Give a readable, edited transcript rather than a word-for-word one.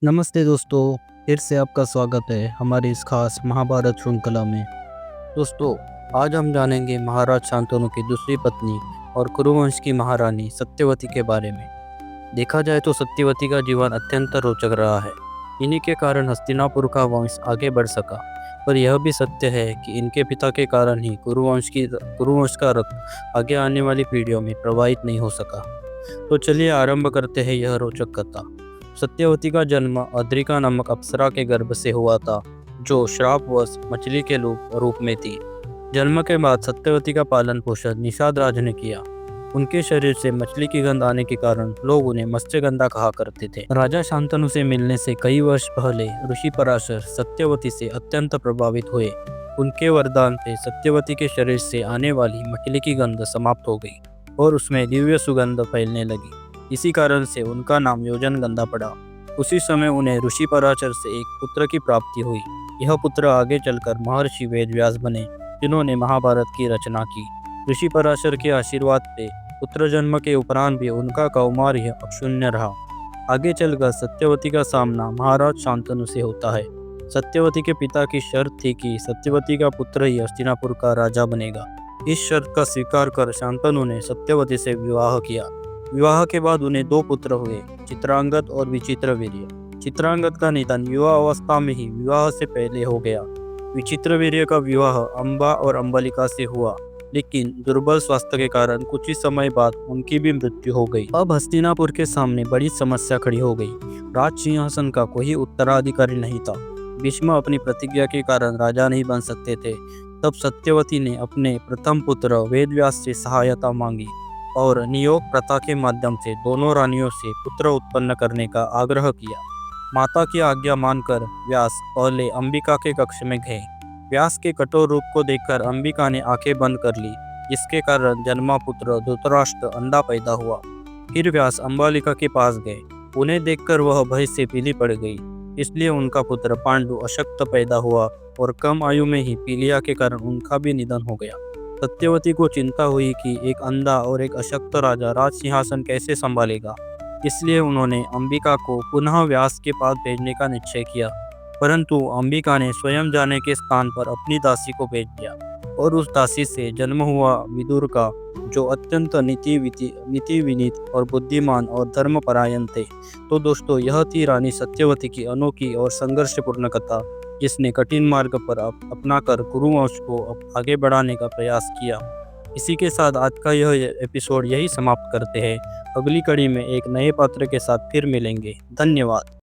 नमस्ते दोस्तों, फिर से आपका स्वागत है हमारी इस खास महाभारत श्रृंखला में। दोस्तों, आज हम जानेंगे महाराज शांतनु की दूसरी पत्नी और कुरुवंश की महारानी सत्यवती के बारे में। देखा जाए तो सत्यवती का जीवन अत्यंत रोचक रहा है। इन्हीं के कारण हस्तिनापुर का वंश आगे बढ़ सका। पर यह भी सत्य है कि इनके पिता के कारण ही कुरुवंश का रक्त आगे आने वाली पीढ़ियों में प्रवाहित नहीं हो सका। तो चलिए आरंभ करते हैं यह रोचक कथा। सत्यवती का जन्म अद्रिका नामक अप्सरा के गर्भ से हुआ था, जो श्रापवश मछली के रूप में थी। जन्म के बाद सत्यवती का पालन पोषण निषाद राज ने किया। उनके शरीर से मछली की गंध आने के कारण लोग उन्हें मत्स्यगंधा कहा करते थे। राजा शांतनु से मिलने से कई वर्ष पहले ऋषि पराशर सत्यवती से अत्यंत प्रभावित हुए। उनके वरदान से सत्यवती के शरीर से आने वाली मछली की गंध समाप्त हो गई और उसमें दिव्य सुगंध फैलने लगी। इसी कारण से उनका नाम योजनगंधा पड़ा। उसी समय उन्हें ऋषि पराशर से एक पुत्र की प्राप्ति हुई। यह पुत्र आगे चलकर महर्षि वेदव्यास बने, जिन्होंने महाभारत की रचना की। ऋषि पराशर के आशीर्वाद से पुत्र जन्म के उपरांत भी उनका कौमार्य अक्षुण्ण रहा। आगे चलकर सत्यवती का सामना महाराज शांतनु से होता है। सत्यवती के पिता की शर्त थी कि सत्यवती का पुत्र ही हस्तिनापुर का राजा बनेगा। इस शर्त का स्वीकार कर शांतनु ने सत्यवती से विवाह किया। विवाह के बाद उन्हें दो पुत्र हुए, चित्रांगद और विचित्रवीर्य। चित्रांगद का निधन युवा अवस्था में ही विवाह से पहले हो गया। विचित्रवीर्य का विवाह अंबा और अंबलिका से हुआ, लेकिन दुर्बल स्वास्थ्य के कारण कुछ ही समय बाद उनकी भी मृत्यु हो गई। अब हस्तिनापुर के सामने बड़ी समस्या खड़ी हो गई। राज सिंहासन का कोई उत्तराधिकारी नहीं था। भीष्म अपनी प्रतिज्ञा के कारण राजा नहीं बन सकते थे। तब सत्यवती ने अपने प्रथम पुत्र वेदव्यास से सहायता मांगी और नियोग प्रथा के माध्यम से दोनों रानियों से पुत्र उत्पन्न करने का आग्रह किया। माता की आज्ञा मानकर व्यास पहले अंबिका के कक्ष में गए। व्यास के कठोर रूप को देखकर अंबिका ने आंखें बंद कर ली, जिसके कारण जन्मा पुत्र धृतराष्ट्र अंधा पैदा हुआ। फिर व्यास अंबालिका के पास गए। उन्हें देखकर वह भय से पीली पड़ गई। इसलिए उनका पुत्र पांडु अशक्त पैदा हुआ और कम आयु में ही पीलिया के कारण उनका भी निधन हो गया। सत्यवती को चिंता हुई कि एक अंधा और एक अशक्त राजा राज सिंहासन कैसे संभालेगा। इसलिए उन्होंने अंबिका को पुनः व्यास के पास भेजने का निश्चय किया। परंतु अंबिका ने स्वयं जाने के स्थान पर अपनी दासी को भेज दिया और उस दासी से जन्म हुआ विदुर का, जो अत्यंत नीति विनीत और बुद्धिमान और धर्मपरायण थे। तो दोस्तों, यह थी रानी सत्यवती की अनोखी और संघर्षपूर्ण कथा, जिसने कठिन मार्ग पर अपनाकर कुरुवंश को आगे बढ़ाने का प्रयास किया। इसी के साथ आज का यह एपिसोड यही समाप्त करते हैं। अगली कड़ी में एक नए पात्र के साथ फिर मिलेंगे। धन्यवाद।